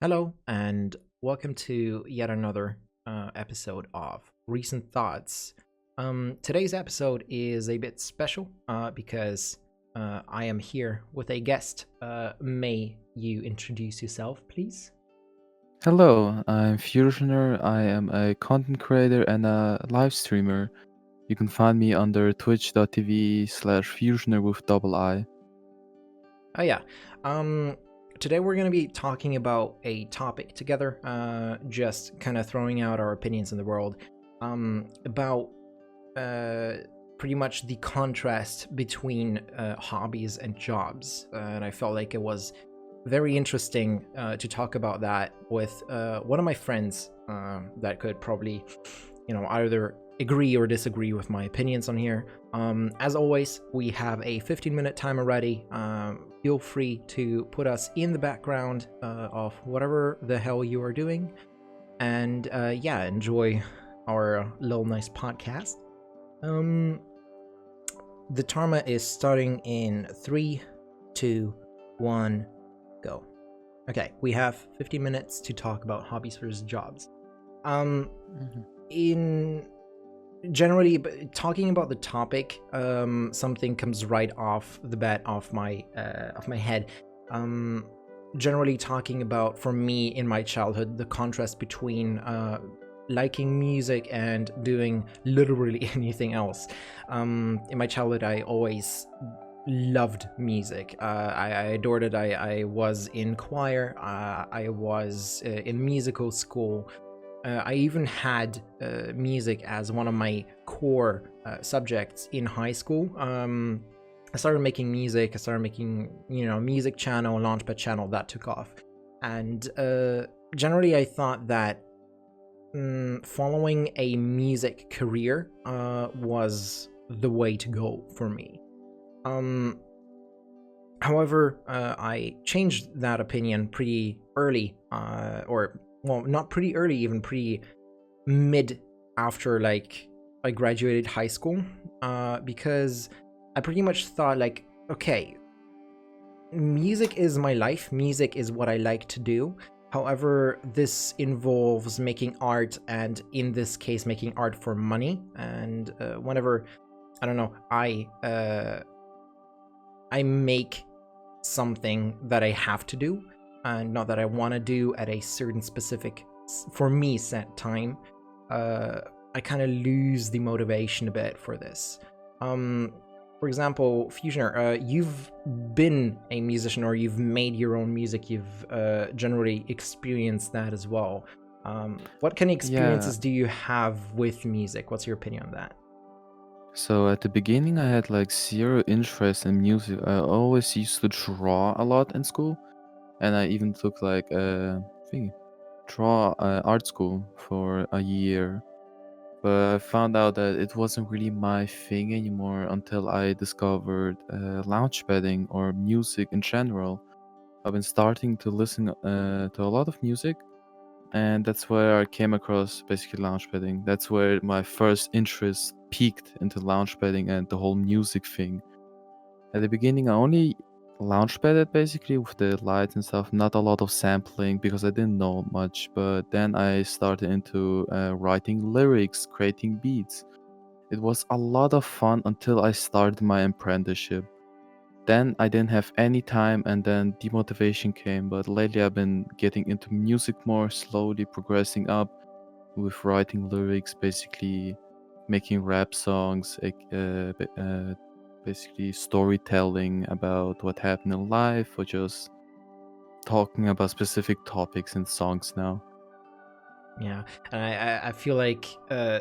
Hello, and welcome to yet another episode of Recent Thoughts. Today's episode is a bit special because I am here with a guest. May you introduce yourself, please? Hello, I'm Fusioner. I am a content creator and a live streamer. You can find me under twitch.tv/Fusioner with double I. Oh, yeah. Um, Today we're going to be talking about a topic together, just kind of throwing out our opinions in the world about uh, pretty much the contrast between hobbies and jobs. And I felt like it was very interesting to talk about that with one of my friends that could probably, either agree or disagree with my opinions on here. As always, we have a 15-minute timer ready. Feel free to put us in the background of whatever the hell you are doing. And yeah, enjoy our little nice podcast. Um, the timer is starting in 3, 2, 1, go. Okay, we have 15 minutes to talk about hobbies versus jobs. In generally, talking about the topic, something comes right off the bat off my head. Generally talking about, for me in my childhood, the contrast between liking music and doing literally anything else. In my childhood, I always loved music. I adored it. I was in choir. I was in musical school. I even had music as one of my core subjects in high school. I started making music. I started making, music channel, launchpad channel. That took off, and generally, I thought that following a music career was the way to go for me. However, I changed that opinion pretty early, or well, not pretty early, even pretty mid after like I graduated high school, because I pretty much thought like, okay, music is my life. Music is what I like to do. However, this involves making art, and in this case, making art for money. And whenever I don't know, I make something that I have to do, and not that I want to do at a certain specific, for me, set time. I kind of lose the motivation a bit for this. For example, Fusioner, you've been a musician, or you've made your own music. You've generally experienced that as well. What kind of Yeah, experiences do you have with music? What's your opinion on that? so at the beginning I had like zero interest in music. I always used to draw a lot in school, and I even took like a thing, draw art school for a year. But I found out that it wasn't really my thing anymore until I discovered launchpadding or music in general. I've been starting to listen to a lot of music, and that's where I came across basically launchpadding. That's where my first interest peaked into launchpadding and the whole music thing. At the beginning, I only launchpadded basically with the lights and stuff, not a lot of sampling because I didn't know much. But then I started into writing lyrics, creating beats. It was a lot of fun until I started my apprenticeship. Then I didn't have any time, and then demotivation came. But lately I've been getting into music more, slowly progressing up with writing lyrics, basically making rap songs, basically storytelling about what happened in life, or just talking about specific topics in songs now. Yeah, and I feel like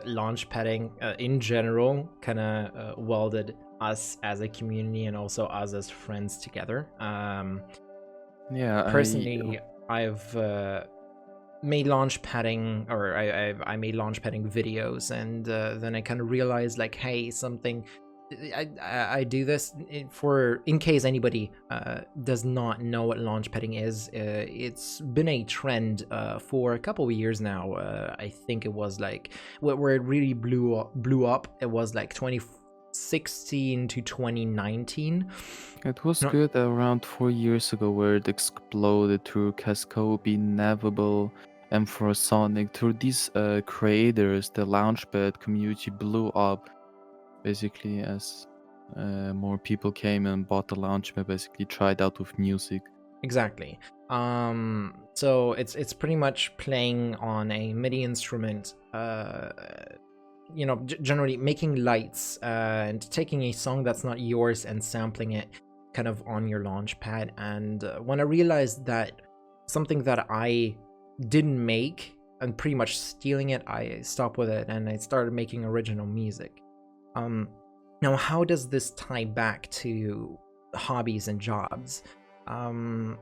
launch padding in general kind of welded us as a community and also us as friends together. Yeah, Personally, I've made launch padding, or I made launch padding videos, and then I kind of realized like, hey, something. I do this for, in case anybody does not know what launch padding is. It's been a trend for a couple of years now. I think it was like where it really blew up. It was like 2016 to 2019. It was No, good around 4 years ago where it exploded through Cascope, Navable, and for Sonic. Through these creators, the launchpad community blew up basically as more people came and bought the launchpad, basically tried out with music. exactly. So it's pretty much playing on a MIDI instrument. Generally making lights and taking a song that's not yours and sampling it kind of on your launchpad. And when I realized that something that I didn't make and pretty much stealing it, I stopped with it and I started making original music. Now, how does this tie back to hobbies and jobs?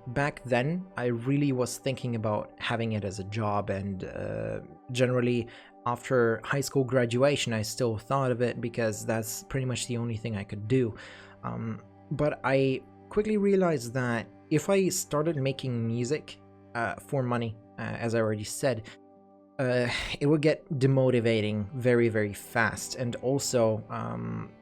Back then, I really was thinking about having it as a job, and generally, after high school graduation, I still thought of it because that's pretty much the only thing I could do. But I quickly realized that if I started making music for money, as I already said, it would get demotivating very, very fast. And also,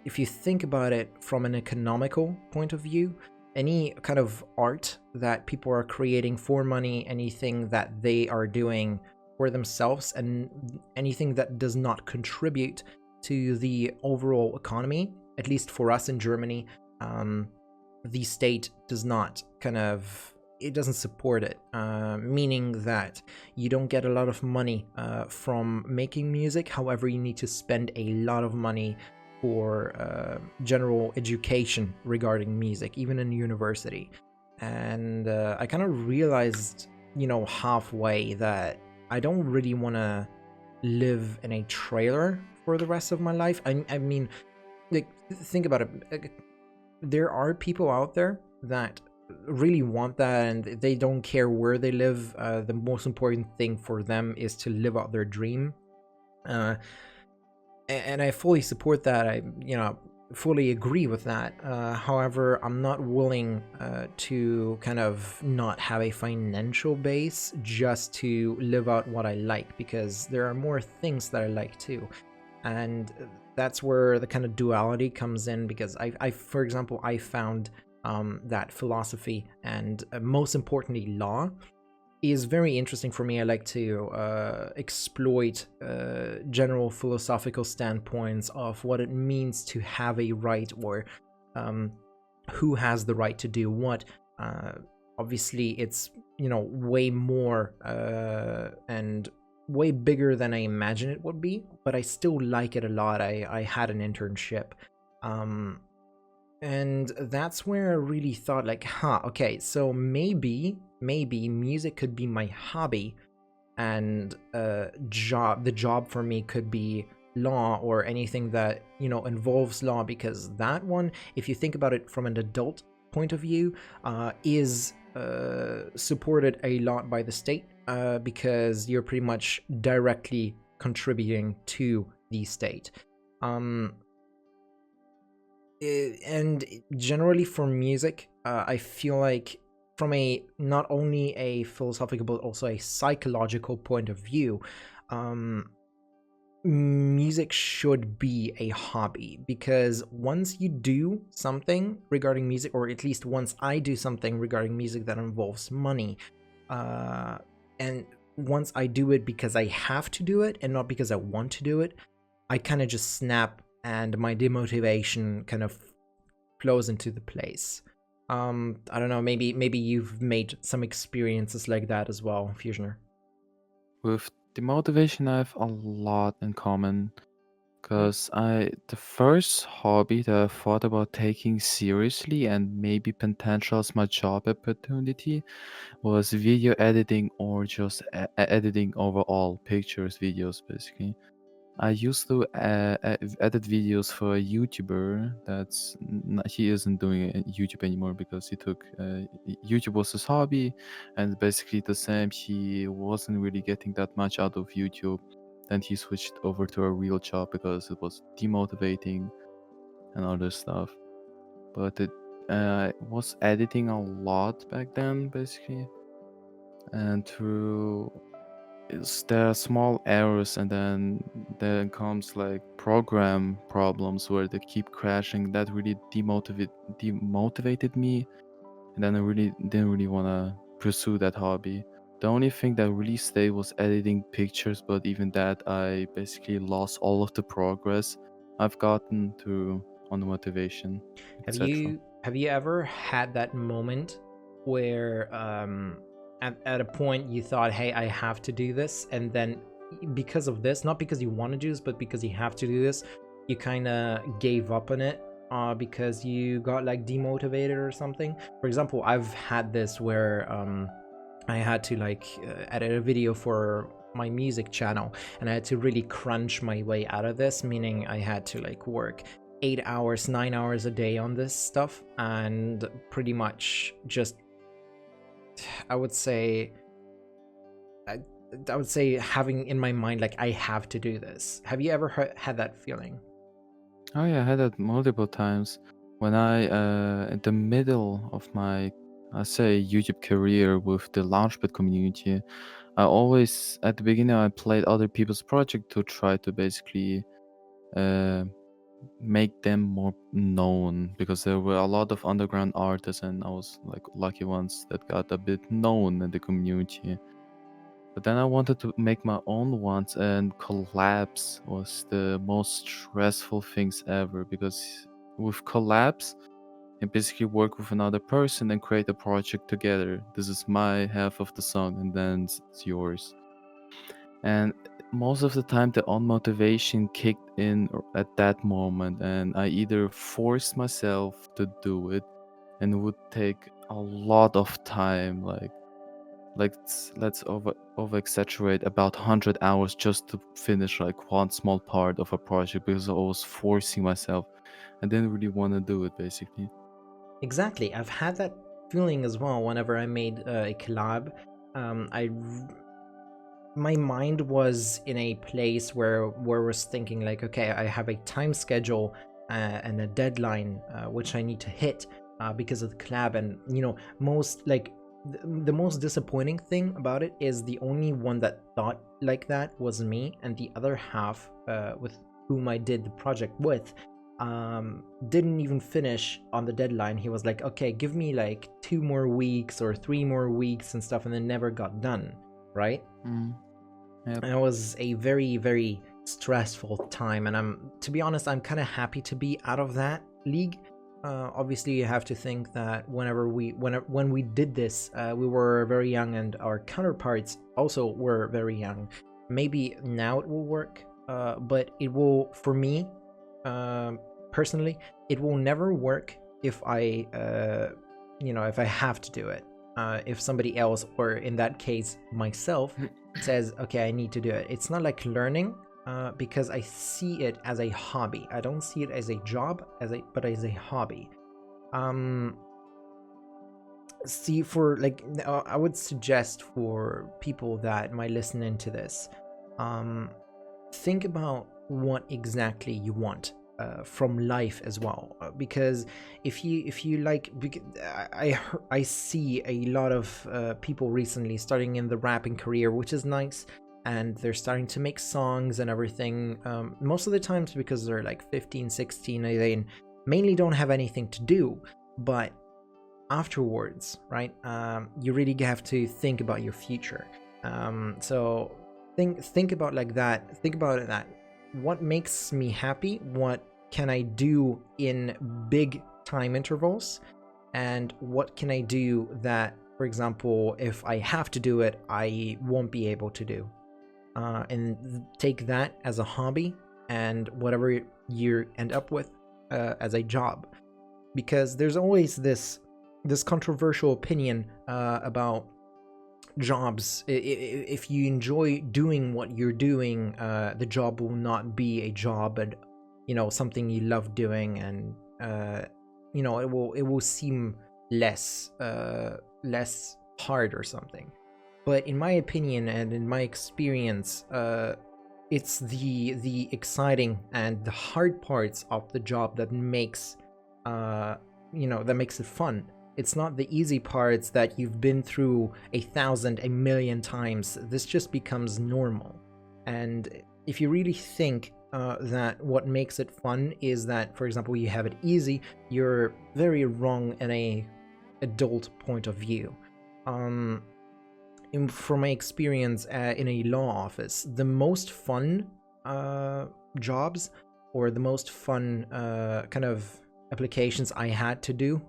if you think about it from an economical point of view, any kind of art that people are creating for money, anything that they are doing for themselves, and anything that does not contribute to the overall economy, at least for us in Germany, the state does not it doesn't support it, meaning that you don't get a lot of money from making music. However, you need to spend a lot of money for general education regarding music, even in university. And I kind of realized, halfway that I don't really want to live in a trailer for the rest of my life. I mean, like, think about it. There are people out there that really want that and they don't care where they live. The most important thing for them is to live out their dream. And I fully support that. I fully agree with that. However, I'm not willing to kind of not have a financial base just to live out what I like, because there are more things that I like too. And that's where the kind of duality comes in, because for example, I found that philosophy and most importantly law is very interesting for me. I like to exploit general philosophical standpoints of what it means to have a right, or who has the right to do what. Obviously, it's way more and way bigger than I imagine it would be, but I still like it a lot. I had an internship. And that's where I really thought, like, okay, so maybe music could be my hobby, and the job for me could be law, or anything that involves law, because that one, if you think about it from an adult point of view, is supported a lot by the state, because you're pretty much directly contributing to the state. And generally for music, I feel like from a not only a philosophical but also a psychological point of view, music should be a hobby, because once you do something regarding music, or at least once I do something regarding music that involves money, and once I do it because I have to do it and not because I want to do it, I kind of just snap and my demotivation kind of flows into the place. I don't know, maybe you've made some experiences like that as well, Fusioner. With the motivation, I have a lot in common. Because the first hobby that I thought about taking seriously and maybe potential as my job opportunity was video editing, or just editing overall pictures, videos, basically. I used to edit videos for a YouTuber he isn't doing YouTube anymore because he took YouTube was his hobby, and basically the same. He wasn't really getting that much out of YouTube. Then he switched over to a real job because it was demotivating and other stuff. But it was editing a lot back then, basically, and through there are small errors, and then comes like program problems where they keep crashing. That really demotivated me, and then I really didn't really want to pursue that hobby. The only thing that really stayed was editing pictures, but even that, I basically lost all of the progress I've gotten through on the motivation, etc. Have you ever had that moment where at a point you thought, hey, I have to do this, and then because of this, not because you want to do this, but because you have to do this, you kind of gave up on it because you got like demotivated or something? For example, I've had this where I had to like edit a video for my music channel, and I had to really crunch my way out of this, meaning I had to like work 8 hours, 9 hours a day on this stuff, and pretty much just, I would say, I, I would say having in my mind like I have to do this. Have you ever had that feeling? Oh yeah, I had that multiple times when I in the middle of my, I say, YouTube career with the launchpad community. I always, at the beginning, I played other people's project to try to basically uh, make them more known, because there were a lot of underground artists, and I was like lucky ones that got a bit known in the community. But then I wanted to make my own ones, and collabs was the most stressful things ever, because with collabs, you basically work with another person and create a project together. This is my half of the song, and then it's yours. And most of the time, the unmotivation kicked in at that moment, and I either forced myself to do it, and it would take a lot of time, like let's over exaggerate, about 100 hours just to finish like one small part of a project, because I was forcing myself. I didn't really want to do it, basically. Exactly. I've had that feeling as well whenever I made a collab. I my mind was in a place where I was thinking like, okay, I have a time schedule and a deadline which I need to hit because of the collab. And most like the most disappointing thing about it is the only one that thought like that was me, and the other half with whom I did the project with didn't even finish on the deadline. He was like, okay, give me like 2 more weeks or 3 more weeks and stuff, and then never got done, right? Mm, yep. And it was a very, very stressful time, and to be honest, I'm kind of happy to be out of that league. Obviously, you have to think that when we did this, we were very young, and our counterparts also were very young. Maybe now it will work, but it will, for me, uh, personally, it will never work if if I have to do it. If somebody else, or in that case myself, says, okay, I need to do it. It's not like learning, because I see it as a hobby. I don't see it as a job, but as a hobby. Um, See, for like, I would suggest for people that might listen into this, um, think about what exactly you want from life as well, because if you like, I see a lot of people recently starting in the rapping career, which is nice, and they're starting to make songs and everything, most of the times because they're like 15, 16, they mainly don't have anything to do. But afterwards, right, you really have to think about your future. So think about like that. Think about it that what makes me happy, what can I do in big time intervals, and what can I do that, for example, if I have to do it, I won't be able to do. And take that as a hobby, and whatever you end up with as a job, because there's always this controversial opinion about jobs. If you enjoy doing what you're doing, the job will not be a job, and something you love doing, and it will seem less hard or something. But in my opinion and in my experience, it's the exciting and the hard parts of the job that makes that makes it fun. It's not the easy parts that you've been through 1,000, 1,000,000 times. This just becomes normal. And if you really think that what makes it fun is that, for example, you have it easy, you're very wrong in a adult point of view. From my experience in a law office, the most fun jobs or the most fun kind of applications I had to do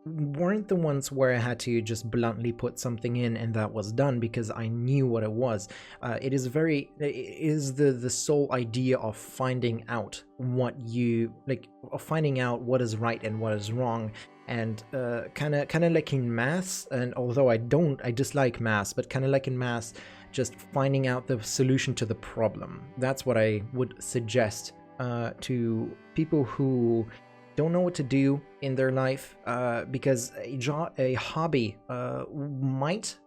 weren't the ones where I had to just bluntly put something in and that was done because I knew what it was. It is the sole idea of finding out what you like, of finding out what is right and what is wrong, and kind of like in maths. And although I dislike maths, but kind of like in maths, just finding out the solution to the problem. That's what I would suggest to people who don't know what to do in their life, because a hobby might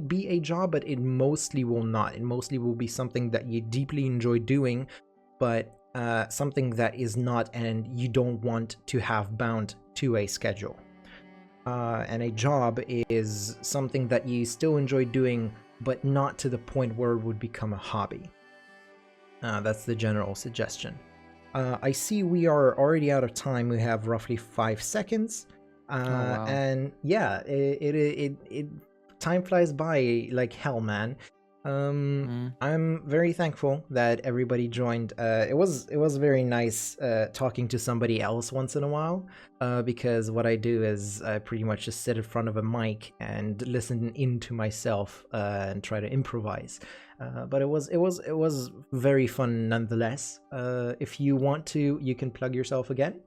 be a job, but it mostly will not. It mostly will be something that you deeply enjoy doing, but something that is not, and you don't want to have bound to a schedule. And a job is something that you still enjoy doing, but not to the point where it would become a hobby. That's the general suggestion. I see we are already out of time. We have roughly 5 seconds. Wow. And yeah, it time flies by like hell, man. I'm very thankful that everybody joined. It was very nice talking to somebody else once in a while, because what I do is I pretty much just sit in front of a mic and listen into myself and try to improvise. But it was very fun nonetheless. If you want to, you can plug yourself again.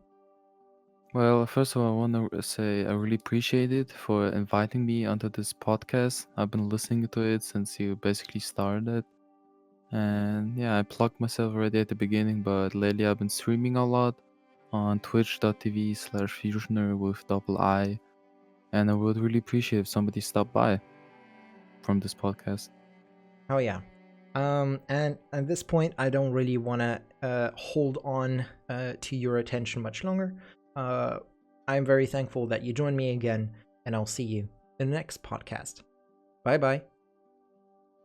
Well, first of all, I want to say I really appreciate it for inviting me onto this podcast. I've been listening to it since you basically started. And yeah, I plugged myself already at the beginning, but lately I've been streaming a lot on twitch.tv/Fusiioner with double I. And I would really appreciate if somebody stopped by from this podcast. Oh yeah. And at this point, I don't really want to hold on to your attention much longer. I'm very thankful that you joined me again, and I'll see you in the next podcast. Bye bye.